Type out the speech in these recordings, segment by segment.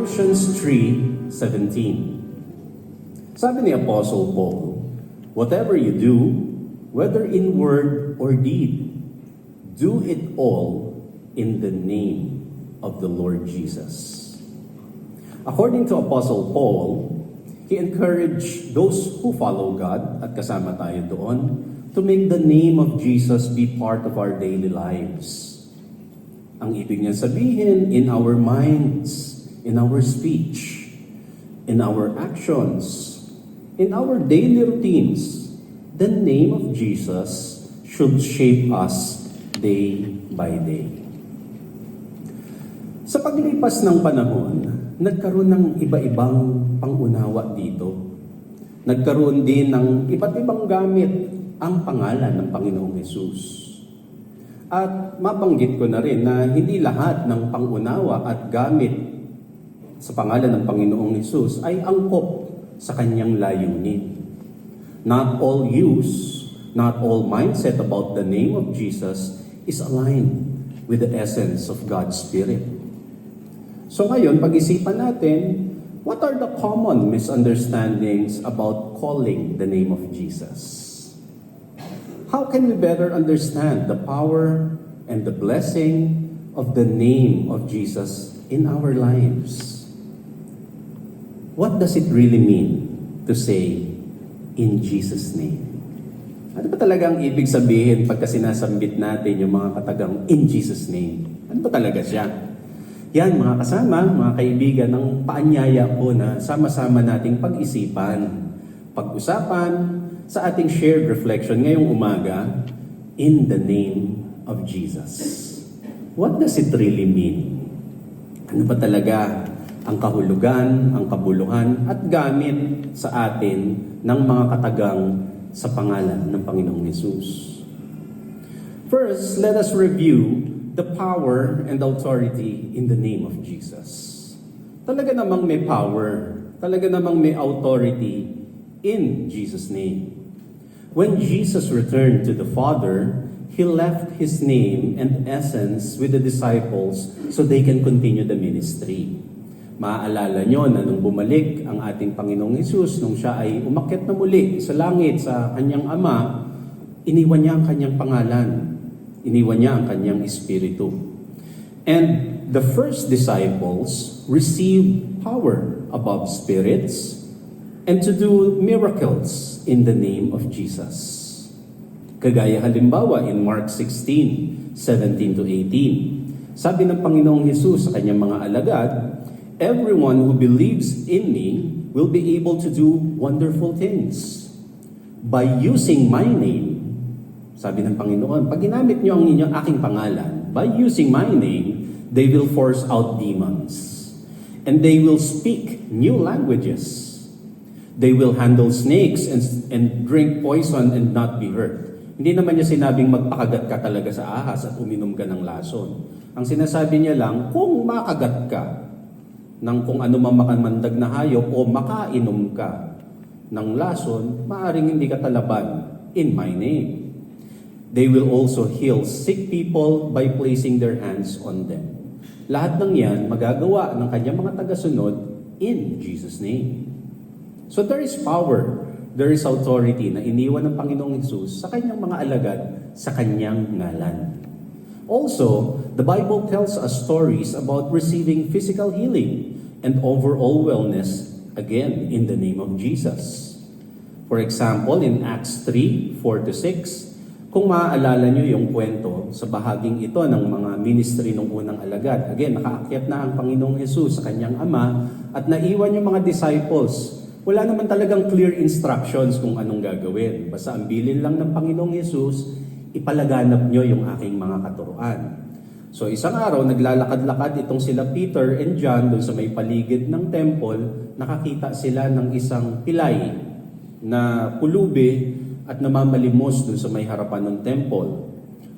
Colossians 3:17. Sabi ni Apostle Paul, "Whatever you do, whether in word or deed, do it all in the name of the Lord Jesus." According to Apostle Paul, he encouraged those who follow God, at kasama tayo doon, to make the name of Jesus be part of our daily lives. Ang ibig niya sabihin, in our minds, in our speech, in our actions, in our daily routines, the name of Jesus should shape us day by day. Sa paglipas ng panahon, nagkaroon ng iba-ibang pangunawa dito. Nagkaroon din ng iba't ibang gamit ang pangalan ng Panginoong Hesus. At mabanggit ko na rin na hindi lahat ng pangunawa at gamit sa pangalan ng Panginoong Hesus ay angkop sa kanyang layunin. Not all use, not all mindset about the name of Jesus is aligned with the essence of God's Spirit. So ngayon, pag-isipan natin, what are the common misunderstandings about calling the name of Jesus? How can we better understand the power and the blessing of the name of Jesus in our lives? What does it really mean to say, in Jesus' name? Ano ba talaga ang ibig sabihin pagka sinasambit natin yung mga katagang in Jesus' name? Ano ba talaga siya? Yan mga kasama, mga kaibigan, ng paanyaya po na sama-sama nating pag-isipan, pag-usapan sa ating shared reflection ngayong umaga, in the name of Jesus. What does it really mean? Ano ba talaga ang kahulugan, ang kabuluhan at gamit sa atin ng mga katagang sa pangalan ng Panginoong Hesus? First, let us review the power and authority in the name of Jesus. Talaga namang may power, talaga namang may authority in Jesus' name. When Jesus returned to the Father, He left His name and essence with the disciples so they can continue the ministry. Maaalala nyo na nung bumalik ang ating Panginoong Hesus, nung siya ay umakyat na muli sa langit sa kanyang Ama, iniwan niya ang kanyang pangalan. Iniwan niya ang kanyang espiritu. And the first disciples received power above spirits and to do miracles in the name of Jesus. Kagaya halimbawa in Mark 16:17 to 18. Sabi ng Panginoong Hesus sa kanyang mga alagad, "Everyone who believes in me will be able to do wonderful things. By using my name," sabi ng Panginoon, "pag ginamit niyo ang inyong aking pangalan, by using my name, they will force out demons. And they will speak new languages. They will handle snakes and drink poison and not be hurt." Hindi naman niya sinabing magpakagat ka talaga sa ahas at uminom ka ng lason. Ang sinasabi niya lang, kung makagat ka ng kung ano man makamandag na hayop o makainom ka ng lason, maaring hindi ka talaban in my name. They will also heal sick people by placing their hands on them. Lahat ng yan magagawa ng kanyang mga tagasunod in Jesus' name. So there is power, there is authority na iniwan ng Panginoong Hesus sa kanyang mga alagad sa kanyang ngalan. Also, the Bible tells us stories about receiving physical healing and overall wellness, again, in the name of Jesus. For example, in Acts 3:4-6, kung maaalala nyo yung kwento sa bahaging ito ng mga ministry ng unang alagad, again, nakaakyat na ang Panginoong Hesus sa kanyang Ama at naiwan yung mga disciples. Wala naman talagang clear instructions kung anong gagawin. Basta ang bilin lang ng Panginoong Hesus, ipalaganap nyo yung aking mga katuruan. So isang araw, naglalakad-lakad itong sila Peter and John doon sa may paligid ng temple, nakakita sila ng isang pilay na pulubi at namamalimos doon sa may harapan ng temple.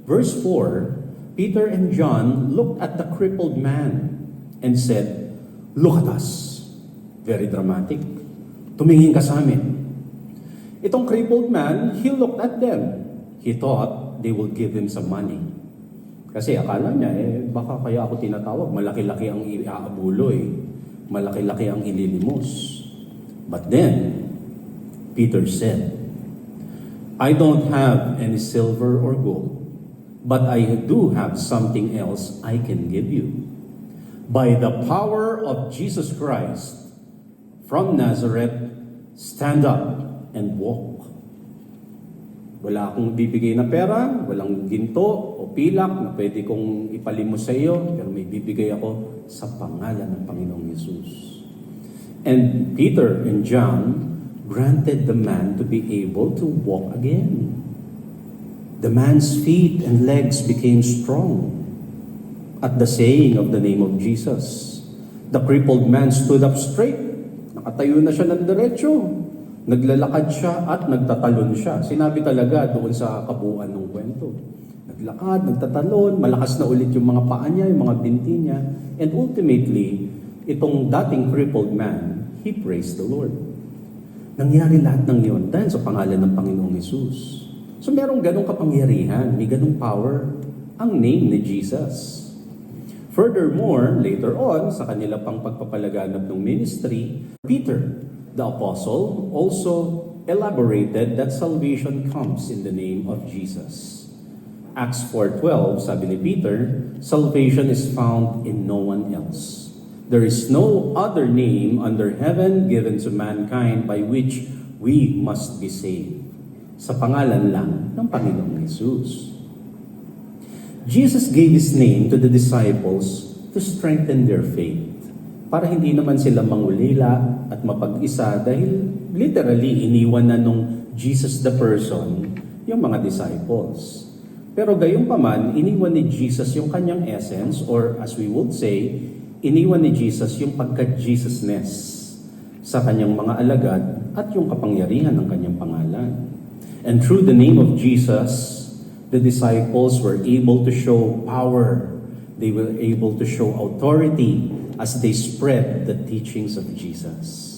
Verse 4, Peter and John looked at the crippled man and said, "Look at us." Very dramatic. Tumingin ka sa amin. Itong crippled man, he looked at them. He thought they will give him some money. Kasi akala niya, baka kaya ako tinatawag, malaki-laki ang iaabulo . malaki-laki ang ililimos. But then, Peter said, I don't have any silver or gold, but I do have something else I can give you. By the power of Jesus Christ from Nazareth, stand up and walk. Wala akong bibigay na pera, walang ginto o pilak na pwede kong ipalimos sa iyo, pero may bibigay ako sa pangalan ng Panginoong Yesus. And Peter and John granted the man to be able to walk again. The man's feet and legs became strong at the saying of the name of Jesus. The crippled man stood up straight. Nakatayo na siya ng diretso. Naglalakad siya at nagtatalon siya. Sinabi talaga doon sa kabuuan ng kwento. Naglakad, nagtatalon, malakas na ulit yung mga paa niya, yung mga binti niya. And ultimately, itong dating crippled man, he praised the Lord. Nangyari lahat ng yun dahil sa pangalan ng Panginoong Yesus. So merong ganong kapangyarihan, may ganong power, ang name ni Jesus. Furthermore, later on, sa kanila pang pagpapalaganap ng ministry, Peter, the apostle, also elaborated that salvation comes in the name of Jesus. Acts 4:12, sabi ni Peter, salvation is found in no one else. There is no other name under heaven given to mankind by which we must be saved. Sa pangalan lang ng Panginoong Yesus. Jesus gave His name to the disciples to strengthen their faith. Para hindi naman sila mangulila at mapag-isa dahil literally iniwan na nung Jesus the person yung mga disciples. Pero gayunpaman, iniwan ni Jesus yung kanyang essence, or as we would say, iniwan ni Jesus yung pagka-Jesusness sa kanyang mga alagad at yung kapangyarihan ng kanyang pangalan. And through the name of Jesus, the disciples were able to show power. They were able to show authority as they spread the teachings of Jesus.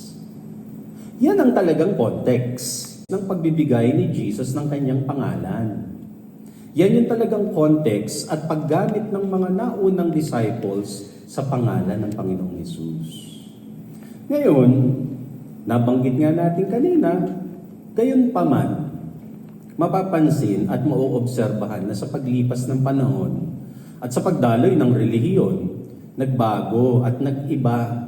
Yan ang talagang context ng pagbibigay ni Jesus ng kanyang pangalan. Yan yung talagang context at paggamit ng mga naunang disciples sa pangalan ng Panginoong Yesus. Ngayon, nabanggit nga natin kanina, gayon pa man, mapapansin at mauobserbahan na sa paglipas ng panahon at sa pagdaloy ng relihiyon, nagbago at nag-iba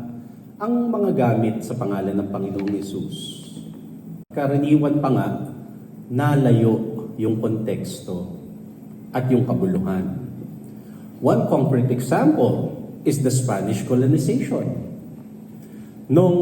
ang mga gamit sa pangalan ng Panginoong Yesus. Karaniwan pa nga, nalayo yung konteksto at yung kabuluhan. One concrete example is the Spanish colonization. Nung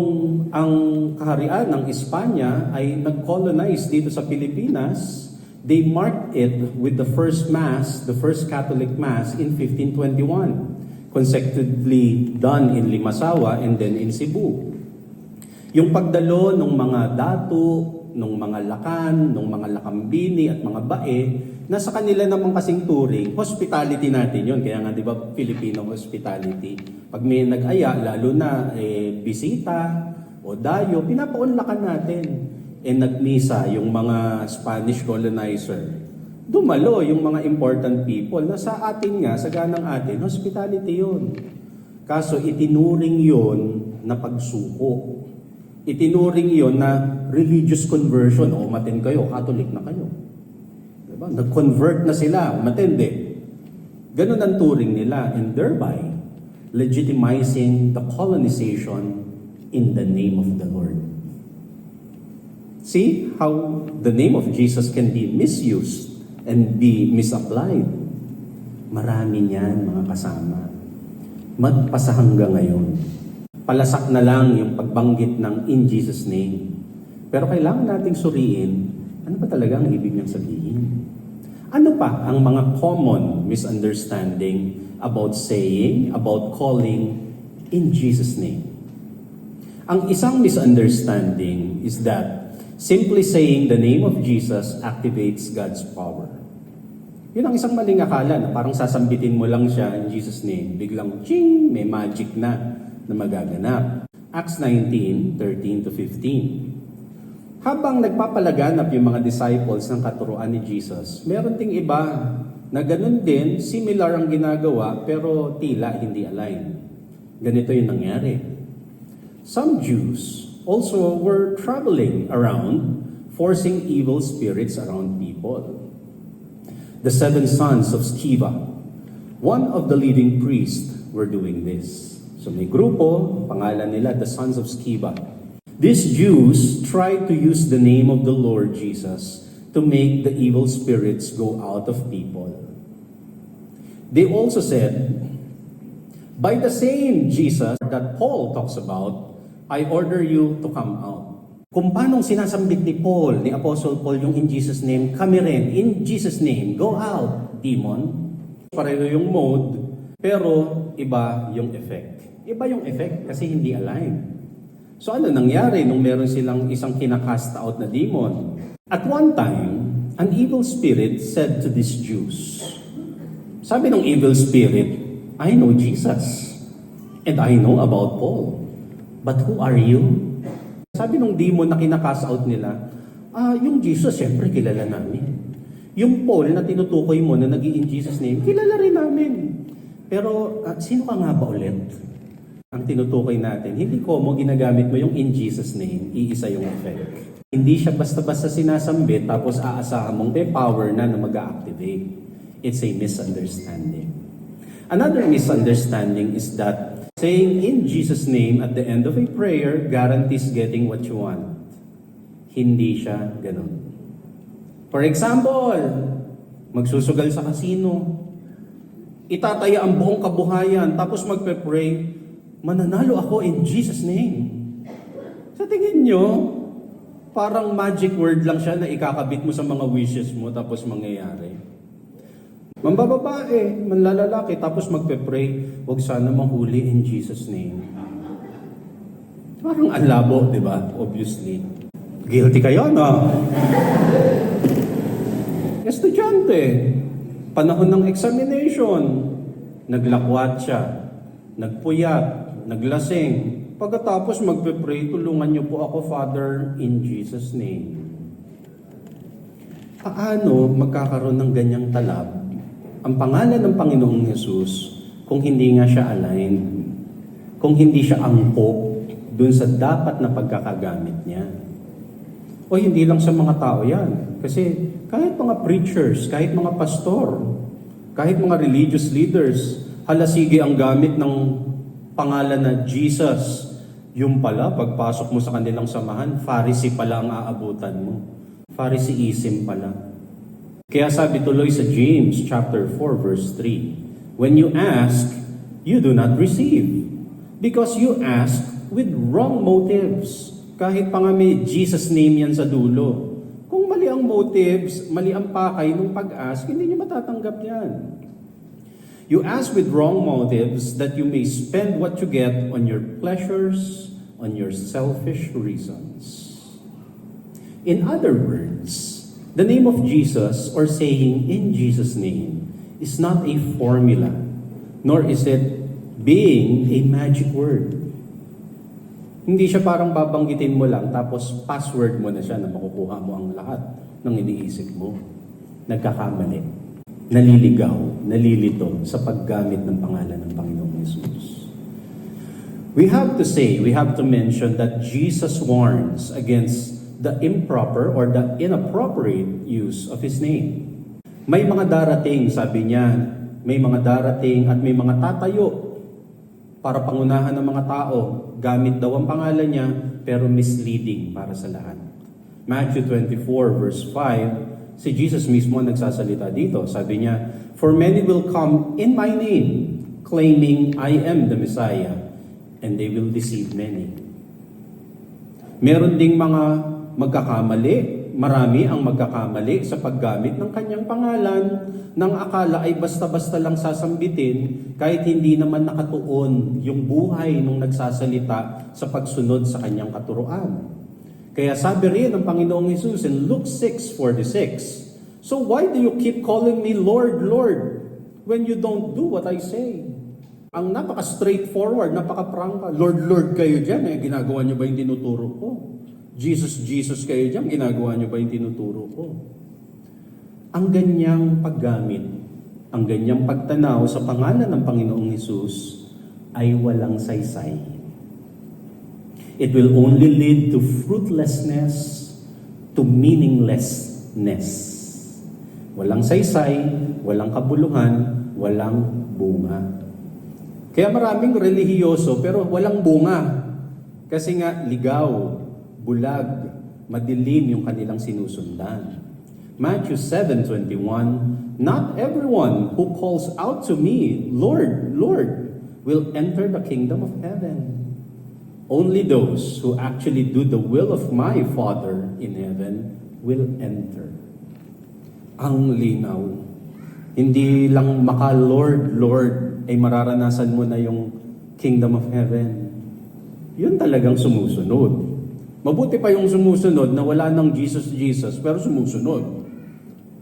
ang kaharian ng Espanya ay nag-colonize dito sa Pilipinas, they marked it with the first Mass, the first Catholic Mass in 1521, consecutively done in Limasawa and then in Cebu. Yung pagdalo ng mga datu, ng mga lakan, ng mga lakambini at mga bae, nasa kanila namang kasing turing, hospitality natin yun. Kaya nga, di ba, Filipino hospitality. Pag may nag-aya, lalo na bisita o dayo, pinapaunlakan natin. Nagmisa yung mga Spanish colonizer. Dumalo yung mga important people na sa atin nga, sa ganang atin, hospitality yun. Kaso itinuring yun na pagsuko. Itinuring yun na religious conversion. O umatin kayo, Catholic na kayo. Diba? Nag-convert na sila, matindi. Ganun ang turing nila, and thereby legitimizing the colonization in the name of the Lord. See how the name of Jesus can be misused and be misapplied. Marami niyan, mga kasama. Magpasa hanggang ngayon. Palasak na lang yung pagbanggit ng in Jesus name. Pero kailangan nating suriin, ano ba talaga ang ibig niyang sabihin? Ano pa ang mga common misunderstanding about saying, about calling in Jesus name? Ang isang misunderstanding is that simply saying the name of Jesus activates God's power. Yun ang isang maling akala na parang sasambitin mo lang siya in Jesus name, biglang ching, may magic na magaganap. Acts 19:13-15. Habang nagpapalaganap yung mga disciples ng katuruan ni Jesus, meron ding iba na ganun din, similar ang ginagawa, pero tila hindi align. Ganito yung nangyari. Some Jews also were traveling around, forcing evil spirits around people. The 7 sons of Sceva, one of the leading priests, were doing this. So may grupo, pangalan nila, the sons of Sceva. These Jews tried to use the name of the Lord Jesus to make the evil spirits go out of people. They also said, by the same Jesus that Paul talks about, I order you to come out. Kung paanong sinasambit ni Paul, ni Apostle Paul, yung in Jesus' name, kami rin, in Jesus' name, go out, demon. Pareho yung mode, pero iba yung effect. Iba yung effect kasi hindi aligned. So ano nangyari nung meron silang isang kinakast out na demon? At one time, an evil spirit said to these Jews, sabi ng evil spirit, I know Jesus, and I know about Paul, but who are you? Sabi ng demon na kinakast out nila, yung Jesus, siyempre kilala namin. Yung Paul na tinutukoy mo na nag-i-in Jesus name, kilala rin namin. Pero sino ka nga ba ulit? Ang tinutukoy natin, hindi ko mo ginagamit mo yung in Jesus name, iisa yung effect. Hindi siya basta-basta sinasambit tapos aasahan mong may power na mag-a-activate. It's a misunderstanding. Another misunderstanding is that saying in Jesus' name at the end of a prayer guarantees getting what you want. Hindi siya ganun. For example, magsusugal sa kasino, itataya ang buong kabuhayan, tapos magpe-pray, mananalo ako in Jesus' name. Sa tingin nyo, parang magic word lang siya na ikakabit mo sa mga wishes mo tapos mangyayari. Mambababae, manlalalaki, tapos magpe-pray, huwag sana mahuli in Jesus' name. Parang alabo, di ba? Obviously. Guilty kayo, no? Estudyante, panahon ng examination, naglakwat siya, nagpuyat, naglasing. Pagkatapos magpe-pray, tulungan niyo po ako, Father, in Jesus' name. Paano magkakaroon ng ganyang talab ang pangalan ng Panginoong Yesus kung hindi nga siya aligned, kung hindi siya angkop dun sa dapat na pagkakagamit niya? O hindi lang sa mga tao yan. Kasi kahit mga preachers, kahit mga pastor, kahit mga religious leaders, halasige ang gamit ng pangalan na Jesus. Yung pala, pagpasok mo sa kanilang samahan, Pharisee pala ang aabutan mo. Phariseeism pala. Kaya sabi tuloy sa James chapter 4 verse 3, when you ask, you do not receive, because you ask with wrong motives. Kahit pa nga may Jesus name yan sa dulo. Kung mali ang motives, mali ang pakay ng pag-ask, hindi niyo matatanggap yan. You ask with wrong motives that you may spend what you get on your pleasures, on your selfish reasons. In other words, the name of Jesus or saying in Jesus' name is not a formula, nor is it being a magic word. Hindi siya parang babanggitin mo lang tapos password mo na siya na makukuha mo ang lahat ng iniisip mo. Nagkakamali, naliligaw, nalilito sa paggamit ng pangalan ng Panginoong Yesus. We have to mention that Jesus warns against the improper or the inappropriate use of His name. May mga darating, sabi niya, may mga darating at may mga tatayo para pangunahan ng mga tao. Gamit daw ang pangalan niya, pero misleading para sa lahat. Matthew 24 verse 5, si Jesus mismo nagsasalita dito. Sabi niya, for many will come in my name, claiming I am the Messiah, and they will deceive many. Meron ding mga magkakamali, marami ang magkakamali sa paggamit ng kanyang pangalan nang akala ay basta-basta lang sasambitin kahit hindi naman nakatuon yung buhay nung nagsasalita sa pagsunod sa kanyang katuruan. Kaya sabi rin ng Panginoong Hesus in Luke 6:46, so why do you keep calling me Lord, Lord, when you don't do what I say? Ang napaka-straightforward, napaka-prangka, Lord, Lord kayo dyan, ginagawa niyo ba yung tinuturo ko? Jesus, Jesus kayo dyan, ginagawa niyo ba yung tinuturo ko? Ang ganyang paggamit, ang ganyang pagtanaw sa pangalan ng Panginoong Hesus ay walang saysay. It will only lead to fruitlessness, to meaninglessness. Walang saysay, walang kabuluhan, walang bunga. Kaya maraming relihiyoso pero walang bunga. Kasi nga ligaw, bulag, madilim yung kanilang sinusundan. Matthew 7:21, "Not everyone who calls out to me, Lord, Lord, will enter the kingdom of heaven. Only those who actually do the will of my Father in heaven will enter." Ang linaw. Hindi lang maka-Lord, Lord, ay mararanasan mo na yung kingdom of heaven. Yun talagang sumusunod. Mabuti pa yung sumusunod na wala ng Jesus, Jesus, pero sumusunod.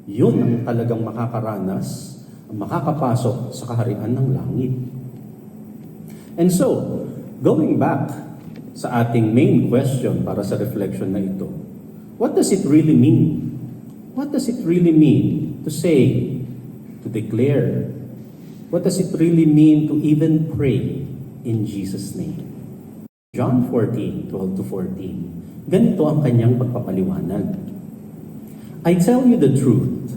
Yun ang talagang makakaranas, makakapasok sa kaharian ng langit. And so, going back sa ating main question para sa reflection na ito, what does it really mean? What does it really mean to say, to declare? What does it really mean to even pray in Jesus' name? John 14:12-14. Ganito ang kanyang pagpapaliwanag. "I tell you the truth,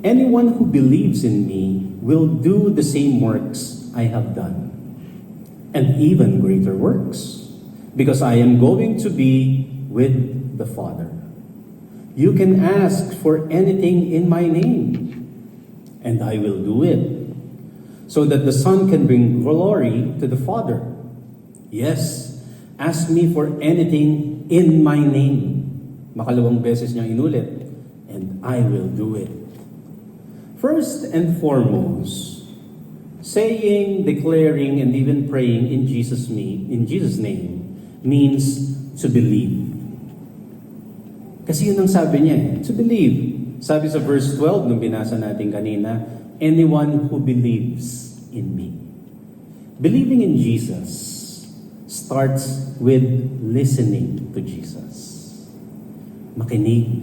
anyone who believes in me will do the same works I have done, and even greater works, because I am going to be with the Father. You can ask for anything in my name, and I will do it, so that the Son can bring glory to the Father. Yes, ask me for anything in my name." Makalawang beses niyang inulit. "And I will do it." First and foremost, saying, declaring, and even praying in Jesus' name means to believe. Kasi yun ang sabi niya, to believe. Sabi sa verse 12 nung binasa natin kanina, anyone who believes in me. Believing in Jesus starts with listening to Jesus. Makinig,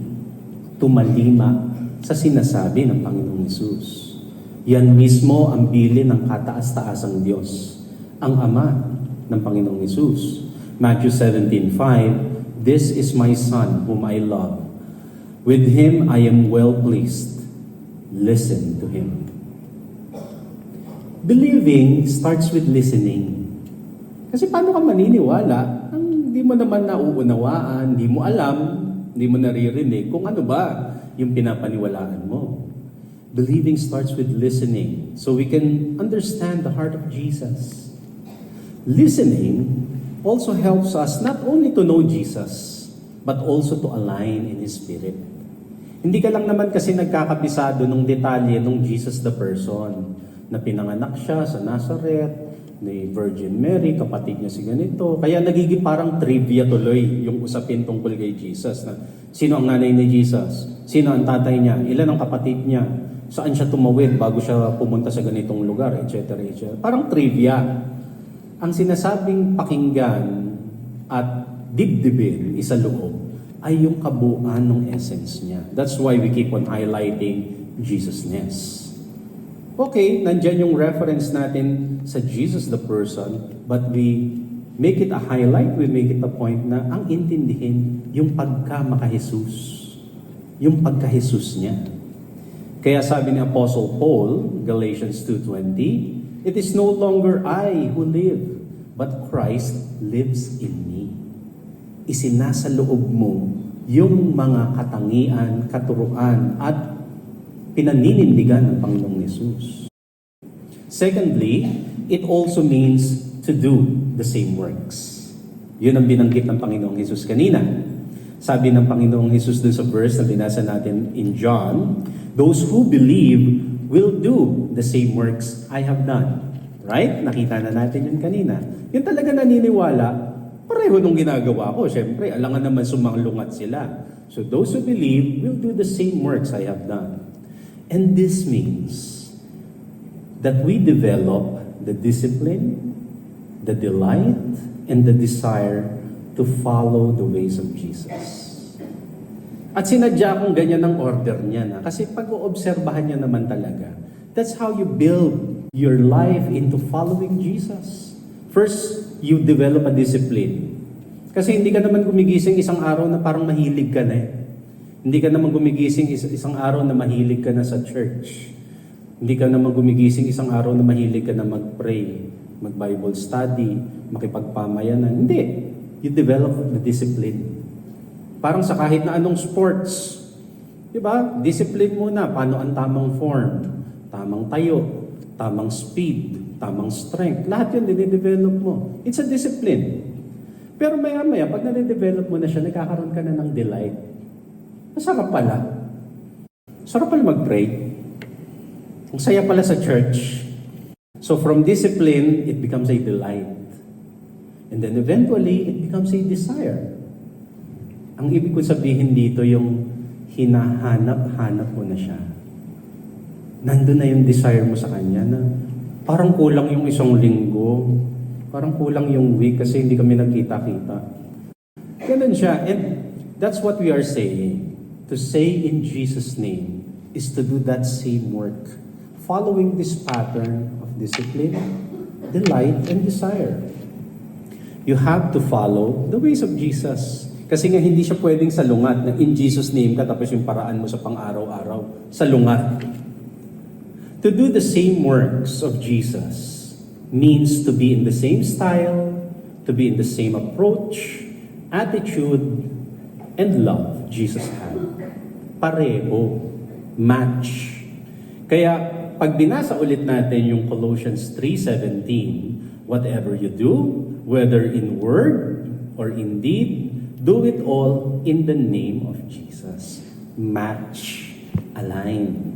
tumalima sa sinasabi ng Panginoong Hesus. Yan mismo ang bilin ng kataas-taasang Diyos, ang Ama ng Panginoong Hesus. Matthew 17:5, "This is my Son whom I love. With Him I am well pleased. Listen to Him." Believing starts with listening. Kasi paano ka maniniwala ang hindi mo naman nauunawaan, hindi mo alam, hindi mo naririnig kung ano ba yung pinapaniwalaan mo. Believing starts with listening so we can understand the heart of Jesus. Listening also helps us not only to know Jesus, but also to align in His Spirit. Hindi ka lang naman kasi nagkakabisado ng detalye ng Jesus the person, na pinanganak siya sa Nazareth, ni Virgin Mary, kapatid niya si ganito. Kaya nagiging parang trivia tuloy yung usapin tungkol kay Jesus. Na, sino ang nanay ni Jesus? Sino ang tatay niya? Ilan ang kapatid niya? Saan siya tumawid bago siya pumunta sa ganitong lugar? Etc. etc. Parang trivia. Ang sinasabing pakinggan at dibdibin, isa loob, ay yung kabuuan ng essence niya. That's why we keep on highlighting Jesus-ness. Okay, nandyan yung reference natin sa Jesus the person, but we make it a highlight, we make it a point na ang intindihin yung pagka-maka-Jesus. Yung pagka-Jesus niya. Kaya sabi ni Apostle Paul, Galatians 2:20, "It is no longer I who live, but Christ lives in me." Isinasa loob mo yung mga katangian, katuruan, at pinaninindigan ng Panginoong Hesus. Secondly, it also means to do the same works. Yun ang binanggit ng Panginoong Hesus kanina. Sabi ng Panginoong Hesus dun sa verse na binasa natin in John, "Those who believe will do the same works I have done." Right? Nakita na natin yun kanina. Yun talaga naniniwala, pareho nung ginagawa ko. Siyempre, alangan naman sumanglungat sila. So those who believe will do the same works I have done. And this means that we develop the discipline, the delight, and the desire to follow the ways of Jesus. At sinadya kong ganyan ang order niya na kasi pag-oobserbahan niya naman talaga, that's how you build your life into following Jesus. First, you develop a discipline. Kasi hindi ka naman gumigising isang araw na parang mahilig ka na eh. Hindi ka naman gumigising isang araw na mahilig ka na sa church. Hindi ka naman gumigising isang araw na mahilig ka na mag-pray, mag-Bible study, makipagpamayanan. Hindi. You develop the discipline. Parang sa kahit na anong sports. Diba? Discipline muna. Paano ang tamang form? Tamang tayo. Tamang speed. Tamang strength. Lahat yun, dinidevelop mo. It's a discipline. Pero maya-maya, pag nade-develop mo na siya, nagkakaroon ka na ng delight. Masarap pala. Sarap pala mag-pray. Ang saya pala sa church. So from discipline, it becomes a delight. And then eventually, it becomes a desire. Ang ibig ko sabihin dito, yung hinahanap-hanap mo na siya. Nandun na yung desire mo sa kanya na parang kulang yung isang linggo. Parang kulang yung week kasi hindi kami nagkita-kita. Ganun siya. And that's what we are saying. To say in Jesus' name is to do that same work. Following this pattern of discipline, delight, and desire. You have to follow the ways of Jesus. Kasi nga hindi siya pwedeng salungat na in Jesus' name ka tapos yung paraan mo sa pang-araw-araw. Salungat. To do the same works of Jesus means to be in the same style, to be in the same approach, attitude, and love Jesus had. Pareho. Match. Kaya pag binasa ulit natin yung Colossians 3:17, whatever you do, whether in word or in deed, do it all in the name of Jesus. Match. Align.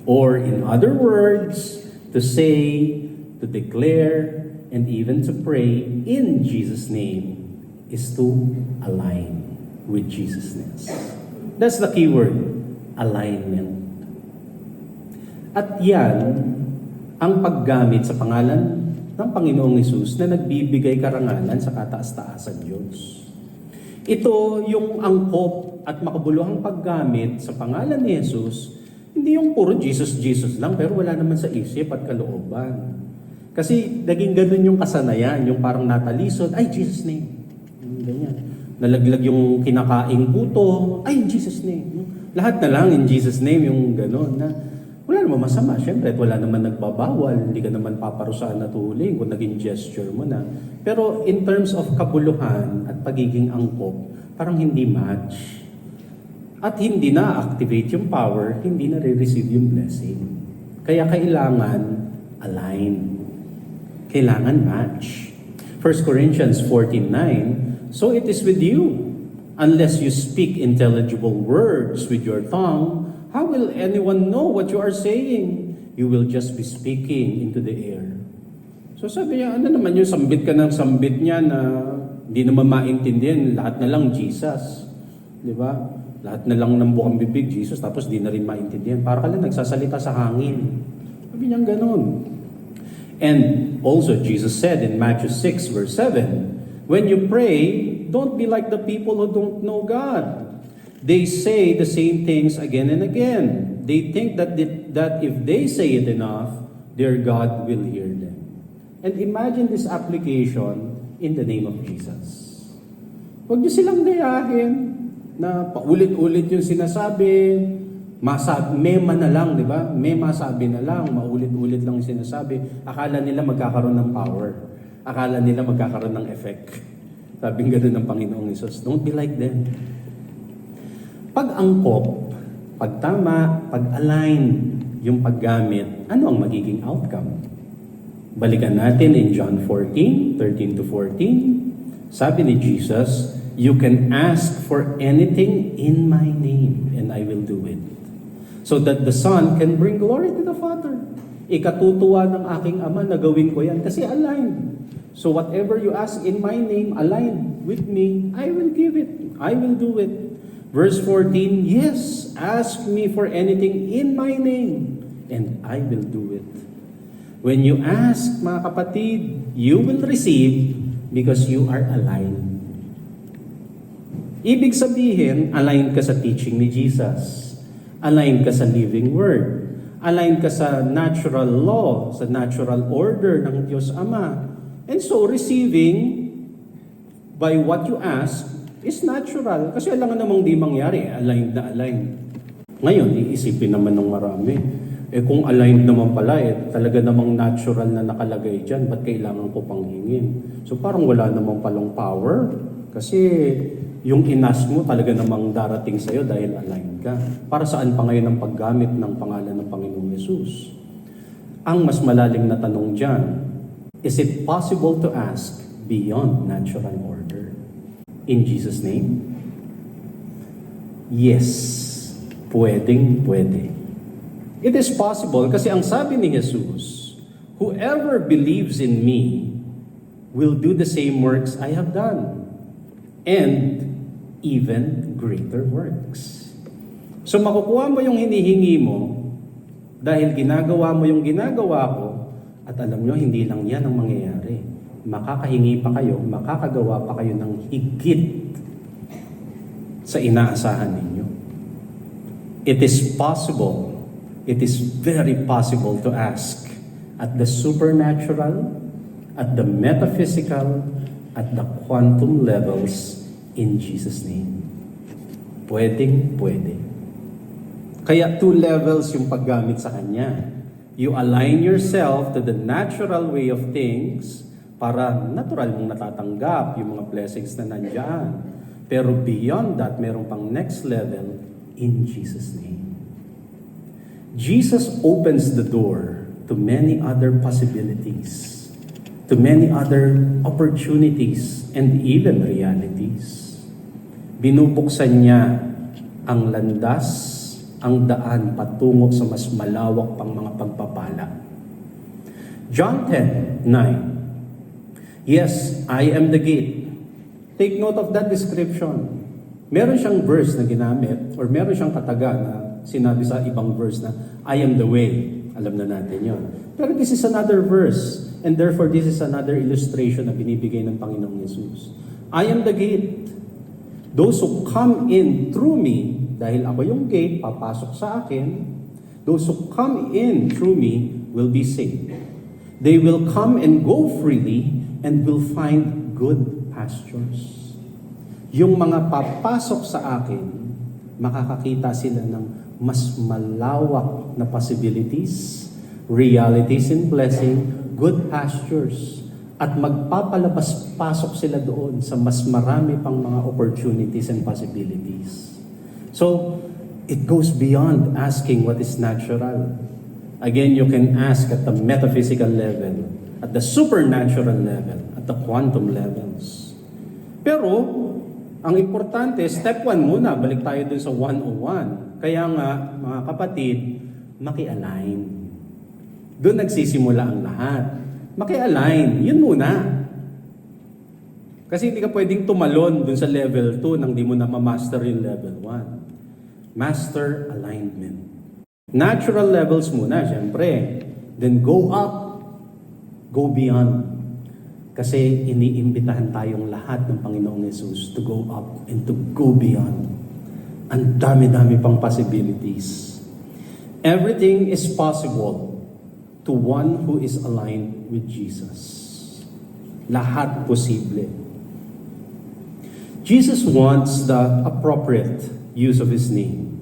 Or in other words, to say, to declare, and even to pray in Jesus' name is to align with Jesus' That's the key word, alignment. At yan ang paggamit sa pangalan ng Panginoong Hesus na nagbibigay karangalan sa kataas-taasan Diyos. Ito yung angkop at makabuluhang paggamit sa pangalan ni Jesus, hindi yung puro Jesus, Jesus lang, pero wala naman sa isip at kalooban. Kasi naging ganun yung kasanayan, yung parang natalisod, ay, Jesus name. Ganyan. Nalaglag yung kinakaing puto, ay, in Jesus name. Lahat na lang in Jesus name, yung ganun na wala naman masama. Siyempre, wala naman nagbabawal, hindi ka naman paparusahan na tuling kung naging gesture mo na. Pero in terms of kabuluhan at pagiging angkop, parang hindi match. At hindi na-activate yung power, hindi na re-receive yung blessing. Kaya kailangan align. Kailangan match. 1 Corinthians 14:9, so it is with you. Unless you speak intelligible words with your tongue, how will anyone know what you are saying? You will just be speaking into the air. So sabi niya, ano naman yung sambit ka ng sambit niya na hindi naman maintindihan, lahat na lang Jesus. Di ba? Lahat na lang ng bukang bibig, Jesus, tapos di na rin maintindihan. Para ka lang nagsasalita sa hangin. Sabi niya ganun. And also, Jesus said in Matthew 6, verse 7, when you pray, don't be like the people who don't know God. They say the same things again and again. They think that if they say it enough, their God will hear them. And imagine this application in the name of Jesus. Huwag niyo silang gayahin na paulit-ulit yung sinasabi, mema na lang, di ba? May masabi na lang, maulit-ulit lang yung sinasabi. Akala nila magkakaroon ng power. Akala nila magkakaroon ng effect. Sabing gano'n ng Panginoong Hesus. Don't be like them. Pag angkop, pag tama, pag align yung paggamit, ano ang magiging outcome? Balikan natin in John 14:13-14. Sabi ni Jesus, you can ask for anything in my name and I will do it. So that the Son can bring glory to the Father. Ikatutuwa ng aking Ama na gawin ko yan kasi aligned. So whatever you ask in my name, aligned with me, I will give it. I will do it. Verse 14, yes, ask me for anything in my name, and I will do it. When you ask, mga kapatid, you will receive because you are aligned. Ibig sabihin, aligned ka sa teaching ni Jesus. Aligned ka sa living word. Aligned ka sa natural law, sa natural order ng Diyos Ama. And so, receiving by what you ask is natural. Kasi alam nga namang di mangyari, aligned na aligned. Ngayon, iisipin naman ng marami, kung aligned naman pala, talaga namang natural na nakalagay dyan, ba't kailangan ko pang hingin? So parang wala namang palang power, kasi yung inas mo talaga namang darating sa'yo dahil aligned ka. Para saan pa ngayon ang paggamit ng pangalan ng Panginoong Yesus? Ang mas malalim na tanong dyan, is it possible to ask beyond natural order? In Jesus' name? Yes. Pwede. It is possible kasi ang sabi ni Jesus, whoever believes in me will do the same works I have done and even greater works. So makukuha mo yung hinihingi mo dahil ginagawa mo yung ginagawa ko at alam nyo, hindi lang yan ang mangyayari. Makakahingi pa kayo, makakagawa pa kayo ng higit sa inaasahan ninyo. It is possible, it is very possible to ask at the supernatural, at the metaphysical, at the quantum levels in Jesus' name. Pwede. Kaya 2 levels yung paggamit sa Kanya. You align yourself to the natural way of things para natural mong natatanggap yung mga blessings na nandiyan. Pero beyond that, meron pang next level in Jesus' name. Jesus opens the door to many other possibilities, to many other opportunities, and even realities. Binubuksan niya ang landas, ang daan patungo sa mas malawak pang mga pagpapala. John 10:9. Yes, I am the gate. Take note of that description. Meron siyang verse na ginamit or meron siyang kataga na sinabi sa ibang verse na I am the way. Alam na natin yon. Pero this is another verse and therefore this is another illustration na binibigay ng Panginoong Yesus. I am the gate. Those who come in through me, dahil ako yung gate, papasok sa akin, those who come in through me will be saved. They will come and go freely and will find good pastures. Yung mga papasok sa akin, makakakita sila ng mas malawak na possibilities, realities and blessing, good pastures, at magpapalabas-pasok sila doon sa mas marami pang mga opportunities and possibilities. So, it goes beyond asking what is natural. Again, you can ask at the metaphysical level, at the supernatural level, at the quantum levels. Pero, ang importante, step 1 muna, balik tayo dun sa 101. Kaya nga, mga kapatid, maki-align. Doon nagsisimula ang lahat. Maki-align, yun muna. Kasi hindi ka pwedeng tumalon dun sa level 2 nang di mo na ma-master yung level 1. Master alignment. Natural levels muna, syempre. Then go up, go beyond. Kasi iniimbitahan tayong lahat ng Panginoong Yesus to go up and to go beyond. Ang dami-dami pang possibilities. Everything is possible to one who is aligned with Jesus. Lahat posible. Jesus wants the appropriate use of His name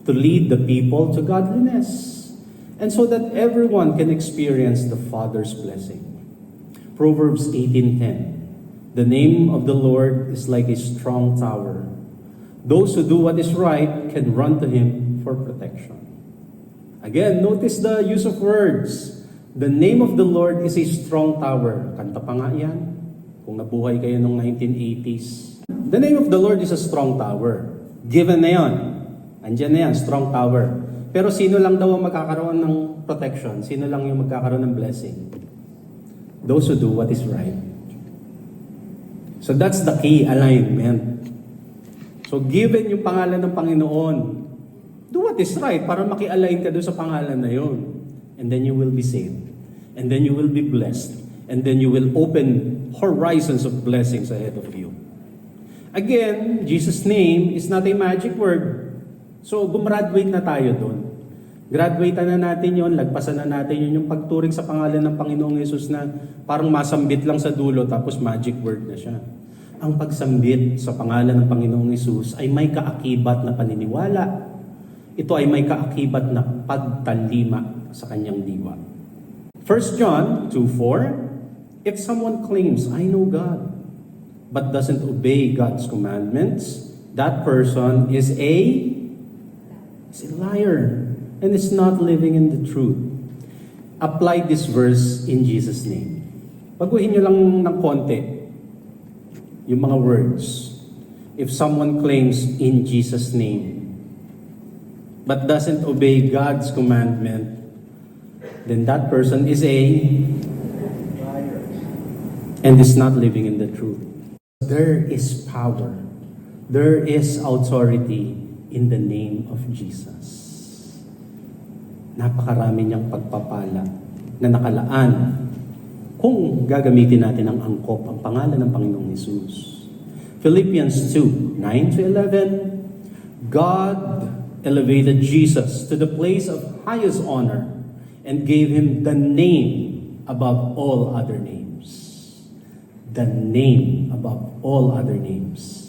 to lead the people to godliness and so that everyone can experience the Father's blessing. Proverbs 18:10. The name of the Lord is like a strong tower. Those who do what is right can run to Him for protection. Again, notice the use of words. The name of the Lord is a strong tower. Kanta pa nga yan. Kung nabuhay kayo noong 1980s. The name of the Lord is a strong tower. Given na yan. Andyan na yan, strong tower. Pero sino lang daw ang magkakaroon ng protection? Sino lang yung magkakaroon ng blessing? Those who do what is right. So that's the key, alignment. So given yung pangalan ng Panginoon, do what is right para maki-align ka doon sa pangalan na yun. And then you will be saved. And then you will be blessed. And then you will open horizons of blessings ahead of you. Again, Jesus' name is not a magic word. So gumraduate na tayo doon. Graduate na natin yon, lagpasan na natin yun, yung pagturing sa pangalan ng Panginoong Yesus na parang masambit lang sa dulo tapos magic word na siya. ang pagsambit sa pangalan ng Panginoong Hesus ay may kaakibat na paniniwala. Ito ay may kaakibat na pagtalima sa kanyang diwa. 1 John 2:4, if someone claims, I know God, but doesn't obey God's commandments, that person is a liar and is not living in the truth. Apply this verse in Jesus' name. Baguhin nyo lang ng konti yung mga words. If someone claims in Jesus' name, but doesn't obey God's commandment, then that person is a liar and is not living in the truth. There is power, there is authority in the name of Jesus. Napakarami niyang pagpapala na nakalaan kung gagamitin natin ang angkop, ang pangalan ng Panginoong Hesus. Philippians 2:9-11, God elevated Jesus to the place of highest honor and gave him the name above all other names. The name above all other names.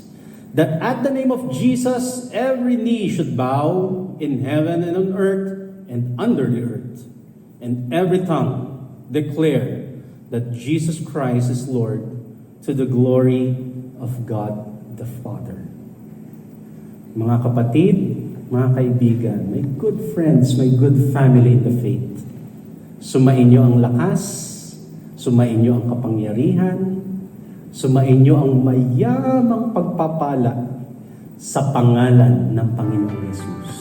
That at the name of Jesus, every knee should bow in heaven and on earth and under the earth, and every tongue declare that Jesus Christ is Lord, to the glory of God the Father. Mga kapatid, mga kaibigan, may good friends, may good family in the faith. Sumain niyo ang lakas, sumain niyo ang kapangyarihan, sumain niyo ang mayamang pagpapala sa pangalan ng Panginoong Hesus.